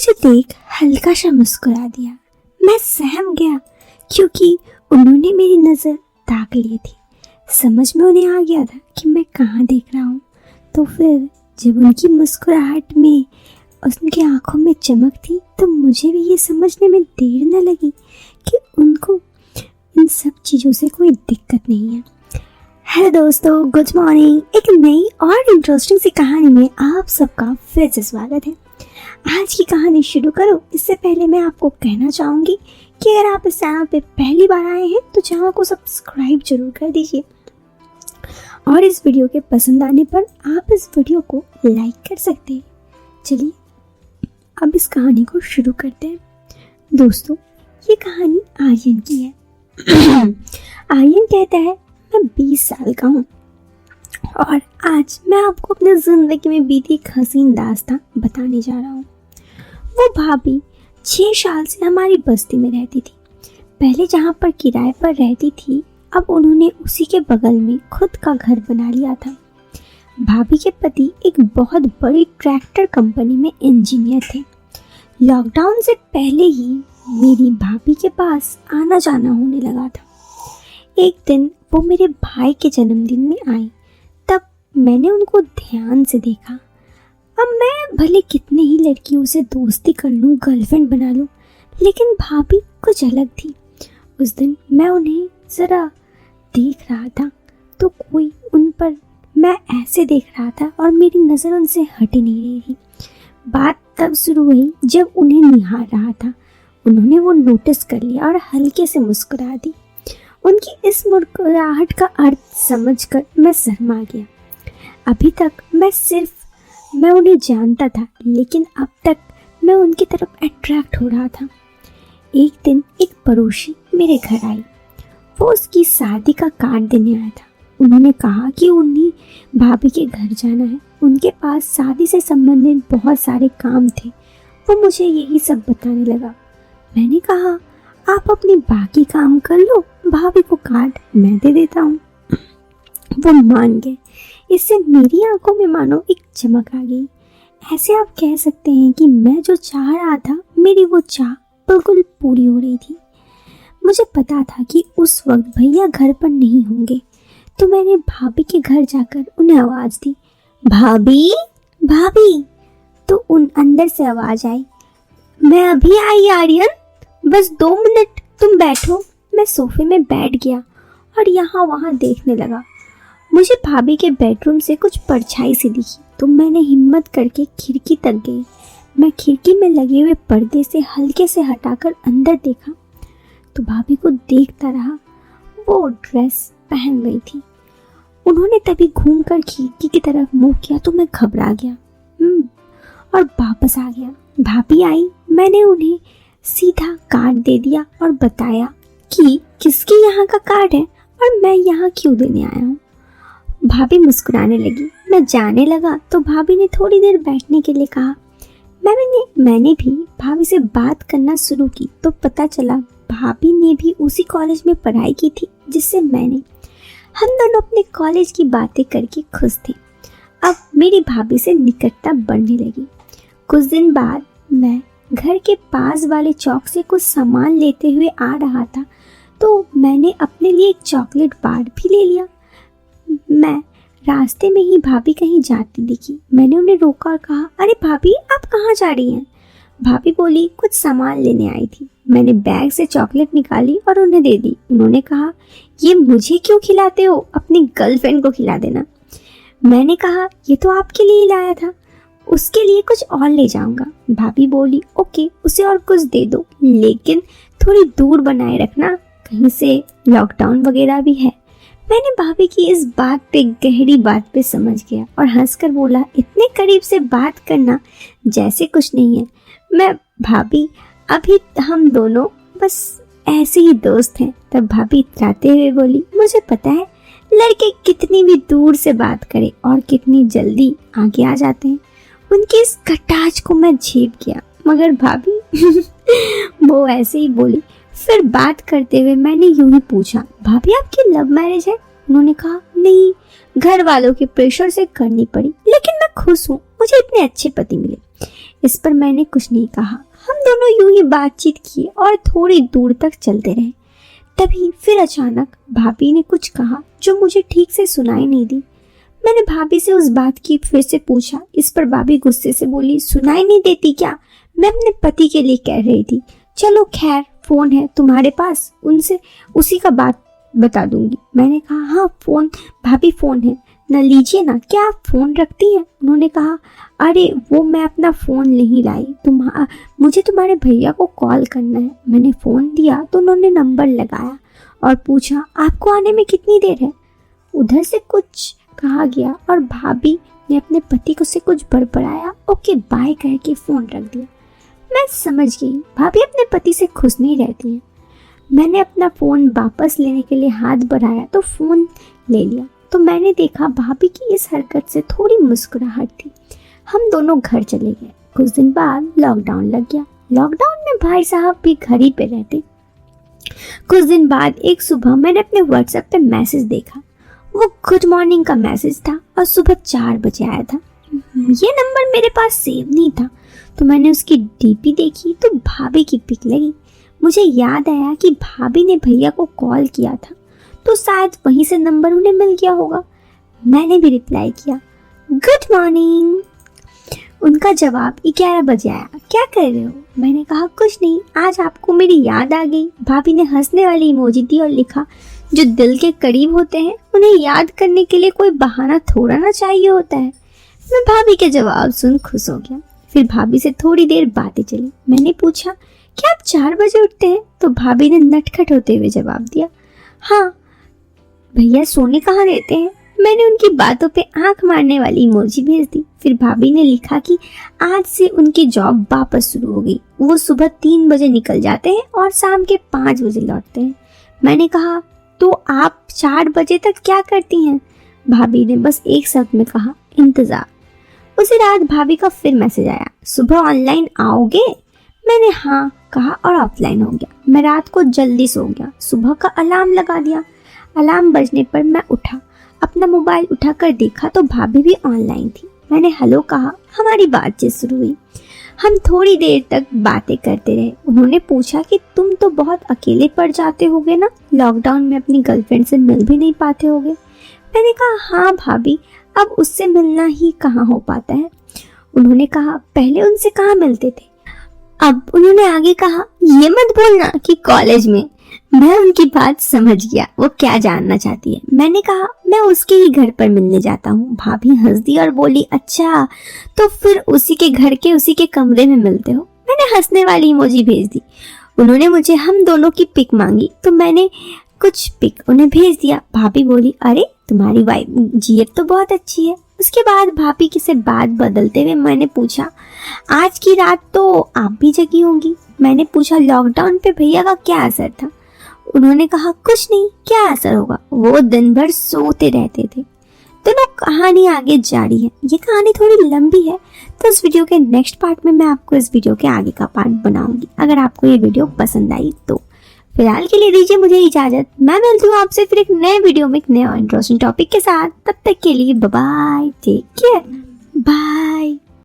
मुझे देख हल्का सा मुस्कुरा दिया। मैं सहम गया क्योंकि उन्होंने मेरी नज़र ताक ली थी। समझ में उन्हें आ गया था कि मैं कहाँ देख रहा हूँ। तो फिर जब उनकी मुस्कुराहट में उनकी आंखों में चमक थी तो मुझे भी ये समझने में देर न लगी कि उनको इन सब चीज़ों से कोई दिक्कत नहीं है। हेलो दोस्तों, गुड मॉर्निंग। एक नई और इंटरेस्टिंग सी कहानी में आप सबका फिर से स्वागत है। आज की कहानी शुरू करो इससे पहले मैं आपको कहना चाहूँगी कि अगर आप इस चैनल पे पहली बार आए हैं तो चैनल को सब्सक्राइब जरूर कर दीजिए और इस वीडियो के पसंद आने पर आप इस वीडियो को लाइक कर सकते हैं। चलिए अब इस कहानी को शुरू करते हैं। दोस्तों, ये कहानी आर्यन की है। आर्यन कहता है मैं 20 साल का हूँ और आज मैं आपको अपनी जिंदगी में बीती एक हसीन दास्तां बताने जा रहा हूँ। वो भाभी 6 साल से हमारी बस्ती में रहती थी। पहले जहाँ पर किराए पर रहती थी अब उन्होंने उसी के बगल में खुद का घर बना लिया था। भाभी के पति एक बहुत बड़ी ट्रैक्टर कंपनी में इंजीनियर थे। लॉकडाउन से पहले ही मेरी भाभी के पास आना जाना होने लगा था। एक दिन वो मेरे भाई के जन्मदिन में आई, तब मैंने उनको ध्यान से देखा। अब मैं भले कितने ही लड़कियों से दोस्ती कर लूँ, गर्लफ्रेंड बना लूँ, लेकिन भाभी कुछ अलग थी। उस दिन मैं उन्हें ज़रा देख रहा था तो कोई उन पर मैं ऐसे देख रहा था और मेरी नज़र उनसे हट ही नहीं रही थी। बात तब शुरू हुई जब उन्हें निहार रहा था। उन्होंने वो नोटिस कर लिया और हल्के से मुस्कुरा दी। उनकी इस मुस्कुराहट का अर्थ समझकर मैं शर्मा गया। अभी तक मैं उन्हें जानता था, लेकिन अब तक मैं उनकी तरफ अट्रैक्ट हो रहा था। एक दिन एक पड़ोसी मेरे घर आई। वो उसकी शादी का कार्ड देने आया था। उन्होंने कहा कि उन्हें भाभी के घर जाना है। उनके पास शादी से संबंधित बहुत सारे काम थे। वो मुझे यही सब बताने लगा। मैंने कहा आप अपनी बाकी काम कर लो, भाभी को कार्ड मैं दे देता हूँ। वो मान गए। इससे मेरी आंखों में मानो एक चमक आ गई। ऐसे आप कह सकते हैं कि मैं जो चाह रहा था मेरी वो चाह बिल्कुल पूरी हो रही थी। मुझे पता था कि उस वक्त भैया घर पर नहीं होंगे, तो मैंने भाभी के घर जाकर उन्हें आवाज़ दी, भाभी भाभी। तो उन अंदर से आवाज़ आई, मैं अभी आई आर्यन, बस 2 मिनट तुम बैठो। मैं सोफे में बैठ गया और यहाँ वहाँ देखने लगा। मुझे भाभी के बेडरूम से कुछ परछाई सी दिखी तो मैंने हिम्मत करके खिड़की तक गई। मैं खिड़की में लगे हुए पर्दे से हल्के से हटाकर अंदर देखा तो भाभी को देखता रहा। वो ड्रेस पहन गई थी। उन्होंने तभी घूमकर खिड़की की तरफ मुंह किया तो मैं घबरा गया और वापस आ गया। भाभी आई, मैंने उन्हें सीधा कार्ड दे दिया और बताया कि किसके यहाँ का कार्ड है और मैं यहाँ क्यों देने आया हूँ। भाभी मुस्कुराने लगी। मैं जाने लगा तो भाभी ने थोड़ी देर बैठने के लिए कहा। मैंने भी भाभी से बात करना शुरू की तो पता चला भाभी ने भी उसी कॉलेज में पढ़ाई की थी जिससे मैंने। हम दोनों अपने कॉलेज की बातें करके खुश थे। अब मेरी भाभी से निकटता बढ़ने लगी। कुछ दिन बाद मैं घर के पास वाले चौक से कुछ सामान लेते हुए आ रहा था तो मैंने अपने लिए एक चॉकलेट बार भी ले लिया। मैं रास्ते में ही भाभी कहीं जाती दिखी। मैंने उन्हें रोका और कहा, अरे भाभी आप कहाँ जा रही हैं? भाभी बोली, कुछ सामान लेने आई थी। मैंने बैग से चॉकलेट निकाली और उन्हें दे दी। उन्होंने कहा, ये मुझे क्यों खिलाते हो, अपनी गर्लफ्रेंड को खिला देना। मैंने कहा, ये तो आपके लिए लाया था, उसके लिए कुछ और ले जाऊंगा। भाभी बोली, ओके उसे और कुछ दे दो, लेकिन थोड़ी दूर बनाए रखना, कहीं से लॉकडाउन वगैरह भी है। मैंने भाभी की इस बात पे गहरी बात पे समझ गया और हंसकर बोला, इतने करीब से बात करना जैसे कुछ नहीं है। मैं भाभी अभी हम दोनों बस ऐसे ही दोस्त हैं। तब भाभी इतराते हुए बोली, मुझे पता है लड़के कितनी भी दूर से बात करें और कितनी जल्दी आगे आ जाते हैं। उनकी इस कटाच को मैं झेप गया, मगर भाभी वो ऐसे ही बोली। फिर बात करते हुए मैंने यूं ही पूछा, भाभी आपकी लव मैरिज है? उन्होंने कहा, नहीं, घर वालों के प्रेशर से करनी पड़ी, लेकिन मैं खुश हूँ, मुझे इतने अच्छे पति मिले। इस पर मैंने कुछ नहीं कहा। हम दोनों यूं ही बातचीत किए और थोड़ी दूर तक चलते रहे। तभी फिर अचानक भाभी ने कुछ कहा जो मुझे ठीक से सुनाई नहीं दी। मैंने भाभी से उस बात की फिर से पूछा। इस पर भाभी गुस्से से बोली, सुनाई नहीं देती क्या? मैं अपने पति के लिए कह रही थी। चलो खैर, फोन है तुम्हारे पास, उनसे उसी का बात बता दूंगी। मैंने कहा, हाँ फोन भाभी, फोन है न, लीजिए ना। क्या आप फोन रखती हैं? उन्होंने कहा, अरे वो मैं अपना फोन नहीं लाई, मुझे तुम्हारे भैया को कॉल करना है। मैंने फोन दिया तो उन्होंने नंबर लगाया और पूछा, आपको आने में कितनी देर है? उधर से कुछ कहा गया और भाभी ने अपने पति को से कुछ बड़बड़ाया। ओके बाय करके फोन रख दिया। मैं समझ गई भाभी अपने पति से खुश नहीं रहती हैं। मैंने अपना फोन वापस लेने के लिए हाथ बढ़ाया तो फोन ले लिया तो मैंने देखा भाभी की इस हरकत से थोड़ी मुस्कुराहट थी। हम दोनों घर चले गए। कुछ दिन बाद लॉकडाउन लग गया। लॉकडाउन में भाई साहब भी घर ही पे रहते। कुछ दिन बाद एक सुबह मैंने अपने व्हाट्सएप पे मैसेज देखा। वो गुड मॉर्निंग का मैसेज था और सुबह 4 बजे आया था। ये नंबर मेरे पास सेव नहीं था तो मैंने उसकी डीपी देखी तो भाभी की पिक लगी। मुझे याद आया कि भाभी ने भैया को कॉल किया था तो शायद वहीं से नंबर उन्हें मिल गया होगा। मैंने भी रिप्लाई किया, गुड मॉर्निंग। उनका जवाब 11 बजे आया। क्या कर रहे हो? मैंने कहा, कुछ नहीं, आज आपको मेरी याद आ गई। भाभी ने हंसने वाली इमोजी दी और लिखा, जो दिल के करीब होते हैं उन्हें याद करने के लिए कोई बहाना थोड़ा ना चाहिए होता है। मैं भाभी के जवाब सुन खुश हो गया। फिर भाभी से थोड़ी देर बातें चली। मैंने पूछा, क्या आप 4 बजे उठते हैं? तो भाभी ने नटखट होते हुए जवाब दिया, हाँ। भैया सोने कहाँ देते हैं? मैंने उनकी बातों पे आंख मारने वाली इमोजी भेज दी। फिर भाभी ने लिखा कि आज से उनकी जॉब वापस शुरू हो गई। वो सुबह 3 बजे निकल जाते हैं और शाम के 5 बजे लौटते हैं। मैंने कहा, तो आप 4 बजे तक क्या करती हैं? भाभी ने बस एक शब्द में कहा, इंतजार। उसी रात भाभी का फिर मैसेज आया, सुबह ऑनलाइन आओगे? मैंने हाँ कहा और ऑफलाइन हो गया। मैं रात को जल्दी सो गया। सुबह का अलार्म लगा दिया। अलार्म बजने पर मैं उठा। अपना मोबाइल उठाकर देखा तो भाभी भी ऑनलाइन थी। मैंने हेलो कहा। हमारी बातचीत शुरू हुई। हम थोड़ी देर तक बातें करते रहे। उन्होंने पूछा कि तुम तो बहुत अकेले पड़ जाते होगे ना, लॉकडाउन में अपनी गर्लफ्रेंड से मिल भी नहीं पाते होगे। मैंने कहा, हाँ भाभी, अब उससे मिलना ही कहाँ हो पाता है। उन्होंने कहा, पहले उनसे कहाँ मिलते थे? अब उन्होंने आगे कहा, ये मत बोलना कि कॉलेज में। मैं उनकी बात समझ गया, वो क्या जानना चाहती है। मैंने कहा, मैं उसके ही घर पर मिलने जाता हूँ। भाभी हंस दी और बोली, अच्छा तो फिर उसी के घर के उसी के कमरे में मिलते हो? मैंने हंसने वाली इमोजी भेज दी। उन्होंने मुझे हम दोनों की पिक मांगी तो मैंने कुछ पिक उन्हें भेज दिया। भाभी बोली, अरे तुम्हारी वाइफ जीएफ तो बहुत अच्छी है। उसके बाद भाभी की से बात बदलते हुए मैंने पूछा, आज की रात तो आप भी जगी होंगी। मैंने पूछा, लॉकडाउन पे भैया का क्या असर था? उन्होंने कहा, कुछ नहीं, क्या असर होगा, वो दिन भर सोते रहते थे। दोनों कहानी आगे जारी है। ये कहानी थोड़ी लंबी है तो इस वीडियो के नेक्स्ट पार्ट में मैं आपको इस वीडियो के आगे का पार्ट बनाऊंगी, अगर आपको ये वीडियो पसंद आई तो। फिलहाल के लिए दीजिए मुझे इजाजत। मैं मिलती हूँ आपसे फिर एक नए वीडियो में एक नए इंटरेस्टिंग टॉपिक के साथ। तब तक के लिए bye bye, take care, bye.